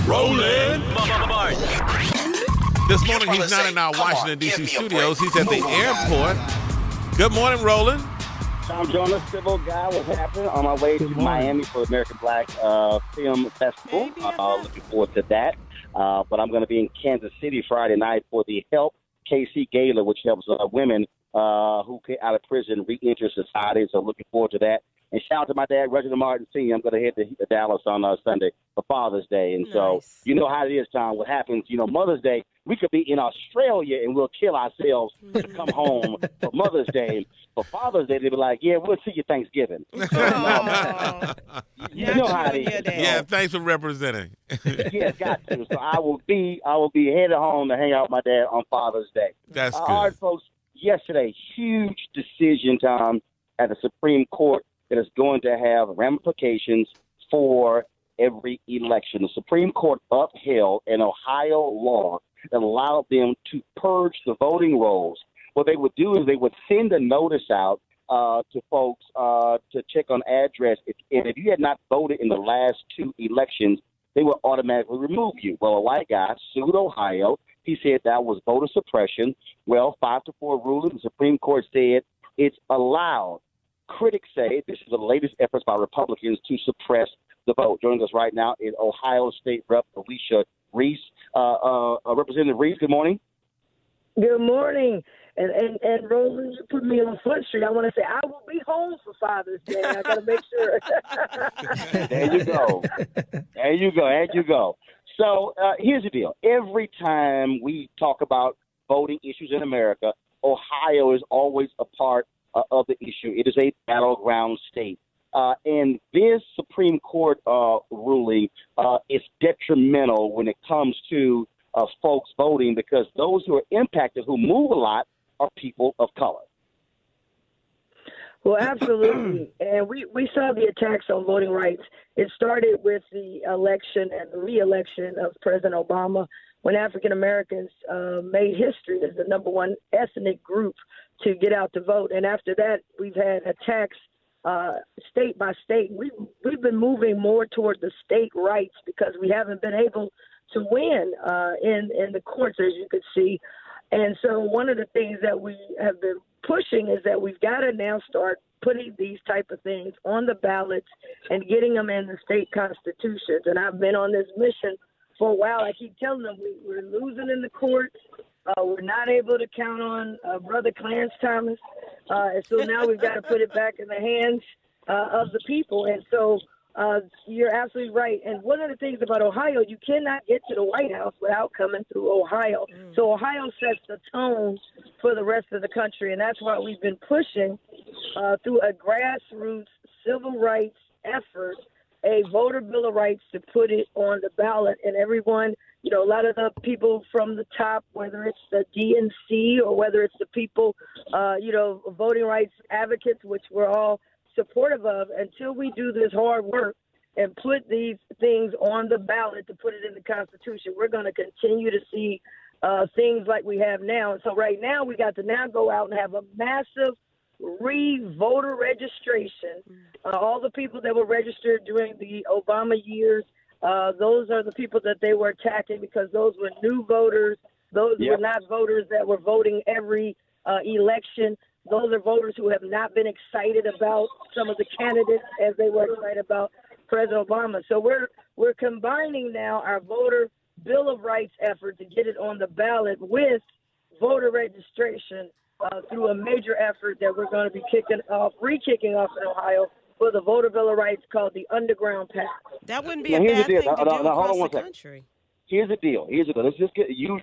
Roland Martin. This morning, he's not in our Washington, D.C. studios. He's at the airport. Good morning, Roland. Tom Joyner, civil guy. What's happening? On my way to Miami for the American Black Film Festival. Looking forward to that. But I'm going to be in Kansas City Friday night for the Help KC Gala, which helps women who get out of prison re-enter society. So looking forward to that. And shout out to my dad, Roland Martin Sr. I'm going to head to Dallas on Sunday for Father's Day. And so you know how it is, Tom. What happens, Mother's Day, we could be in Australia and we'll kill ourselves to come home for Mother's Day. For Father's Day, they'll be like, yeah, we'll see you Thanksgiving. You know how it is. Yeah, thanks for representing. Yeah, got to. So I will be headed home to hang out with my dad on Father's Day. That's good. All right, folks, yesterday, huge decision, Tom, at the Supreme Court that is going to have ramifications for every election. The Supreme Court upheld an Ohio law that allowed them to purge the voting rolls. What they would do is they would send a notice out to folks to check on address. And if you had not voted in the last two elections, they would automatically remove you. Well, a white guy sued Ohio. He said that was voter suppression. Well, 5-4 ruling. The Supreme Court said it's allowed. Critics say this is the latest efforts by Republicans to suppress the vote. Joining us right now is Ohio State Rep. Alicia Reece. Representative Reece, good morning. Good morning. And Roland, you put me on Front Street. I want to say I will be home for Father's Day. I got to make sure. There you go. So here's the deal. Every time we talk about voting issues in America, Ohio is always a part of the issue. It is a battleground state. And this Supreme Court ruling is detrimental when it comes to folks voting, because those who are impacted, who move a lot, are people of color. Well, absolutely. And we saw the attacks on voting rights. It started with the election and the re-election of President Obama, when African Americans made history as the number one ethnic group to get out to vote. And after that, we've had attacks state by state. We've been moving more toward the state rights because we haven't been able to win in the courts, as you could see. And so one of the things that we have been pushing is that we've got to now start putting these type of things on the ballots and getting them in the state constitutions. And I've been on this mission for a while. I keep telling them we're losing in the courts. We're not able to count on Brother Clarence Thomas. And so now we've got to put it back in the hands of the people. And so you're absolutely right. And one of the things about Ohio, you cannot get to the White House without coming through Ohio. So Ohio sets the tone for the rest of the country. And that's why we've been pushing through a grassroots civil rights effort, a voter bill of rights, to put it on the ballot. And everyone, a lot of the people from the top, whether it's the DNC or whether it's the people, voting rights advocates, which we're all supportive of, until we do this hard work and put these things on the ballot to put it in the Constitution, we're going to continue to see things like we have now. And so right now we got to now go out and have a massive voter registration. All the people that were registered during the Obama years, those are the people that they were attacking because those were new voters. Those were not voters that were voting every election. Those are voters who have not been excited about some of the candidates as they were excited about President Obama. So we're combining now our voter Bill of Rights effort to get it on the ballot with voter registration through a major effort that we're going to be kicking off in Ohio for the voter Bill of Rights called the Underground Pact. That wouldn't be a bad thing to do across the country. Here's the deal. Let's just get you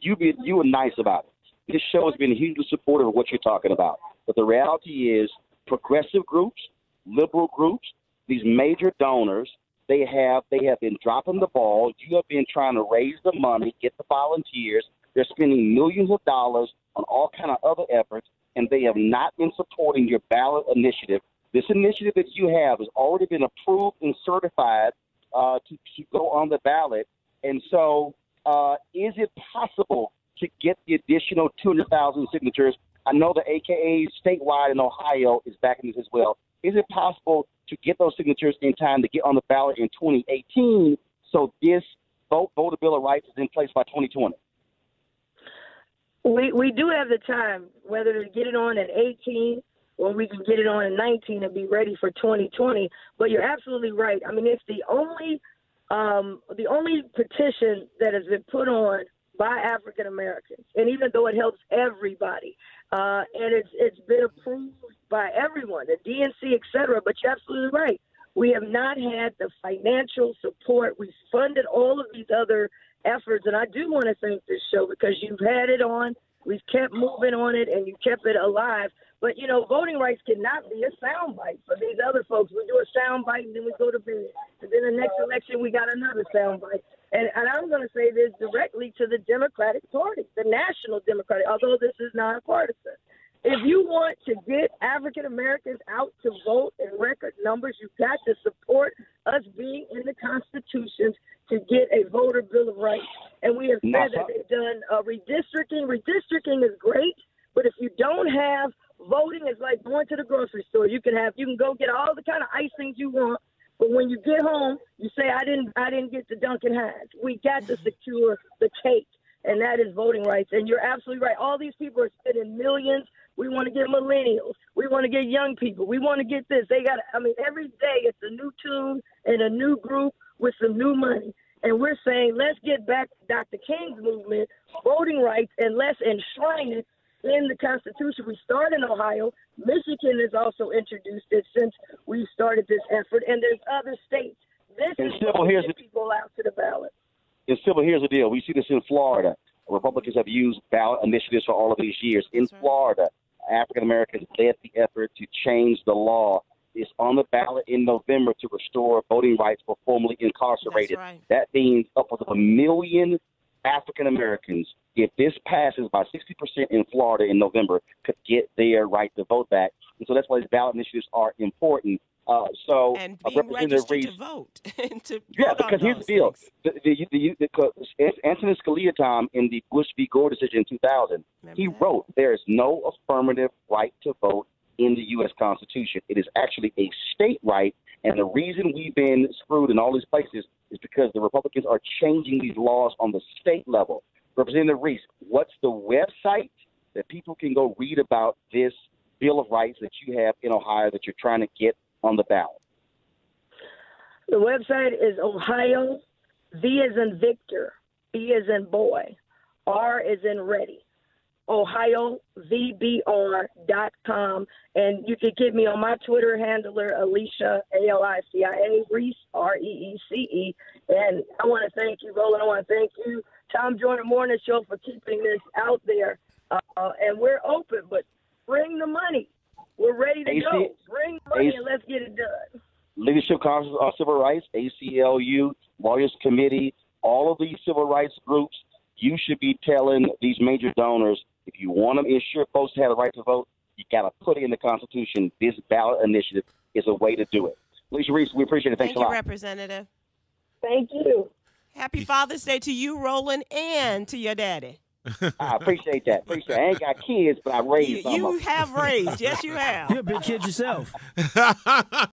were nice about it. This show has been hugely supportive of what you're talking about. But the reality is progressive groups, liberal groups, these major donors, they have been dropping the ball. You have been trying to raise the money, get the volunteers. They're spending millions of dollars on all kind of other efforts, and they have not been supporting your ballot initiative. This initiative that you have has already been approved and certified to go on the ballot. And so is it possible to get the additional 200,000 signatures? I know the AKA statewide in Ohio is backing this as well. Is it possible to get those signatures in time to get on the ballot in 2018 so this voter Bill of Rights is in place by 2020? We do have the time, whether to get it on at 18 or we can get it on at 19 and be ready for 2020. But you're absolutely right. I mean, it's the only petition that has been put on by African Americans, and even though it helps everybody, and it's been approved by everyone, the DNC, et cetera. But you're absolutely right. We have not had the financial support. We've funded all of these other efforts, and I do want to thank this show because you've had it on. We've kept moving on it, and you kept it alive. But, you know, voting rights cannot be a soundbite for these other folks. We do a soundbite, and then we go to bed. And then the next election, we got another soundbite. And I'm going to say this directly to the Democratic Party, the National Democratic, although this is nonpartisan. If you want to get African Americans out to vote in record numbers, you've got to support us being in the Constitution to get a voter Bill of Rights. And we have said that they've done redistricting. Redistricting is great, but if you don't have voting, it's like going to the grocery store. You can go get all the kind of icings you want, but when you get home, you say, I didn't get the Dunkin' Hines. We got to secure the cake, and that is voting rights. And you're absolutely right. All these people are spending millions. We want to get millennials. We want to get young people. We want to get this. Every day it's a new tune and a new group with some new money. And we're saying, let's get back to Dr. King's movement, voting rights, and let's enshrine it in the Constitution. We started in Ohio. Michigan has also introduced it since we started this effort, and there's other states. This is what gets people out to the ballot. And Sybil, here's the deal. We see this in Florida. Republicans have used ballot initiatives for all of these years. In Florida, African Americans led the effort to change the law. It's on the ballot in November to restore voting rights for formerly incarcerated. That's right. That means upwards of 1 million African Americans, if this passes by 60% in Florida in November, could get their right to vote back. And so that's why these ballot initiatives are important. And being registered Reece, to vote. Because here's the deal. Antonin Scalia time in the Bush v. Gore decision in 2000, he wrote there is no affirmative right to vote in the U.S. Constitution. It is actually a state right, and the reason we've been screwed in all these places is because the Republicans are changing these laws on the state level. Representative Reece, what's the website that people can go read about this Bill of Rights that you have in Ohio that you're trying to get on the ballot? The website is Ohio, V as in Victor, B as in boy, R as in ready, OhioVBR.com. And you can get me on my Twitter handler, Alicia, Alicia, Reece, Reece. And I want to thank you, Roland. I want to thank you, Tom Joyner Morning Show, for keeping this out there. And we're open, but bring the money. We're ready to go. Bring the money and let's get it done. Leadership Council on Civil Rights, ACLU, Lawyers Committee, all of these civil rights groups, you should be telling these major donors, if you want to ensure folks have the right to vote, you got to put it in the Constitution. This ballot initiative is a way to do it. Alicia Reece, we appreciate it. Thanks a lot. Thank you, Representative. Thank you. Happy Father's Day to you, Roland, and to your daddy. I appreciate that. I ain't got kids, but I raised them. You have raised. Yes, you have. You're a big kid yourself.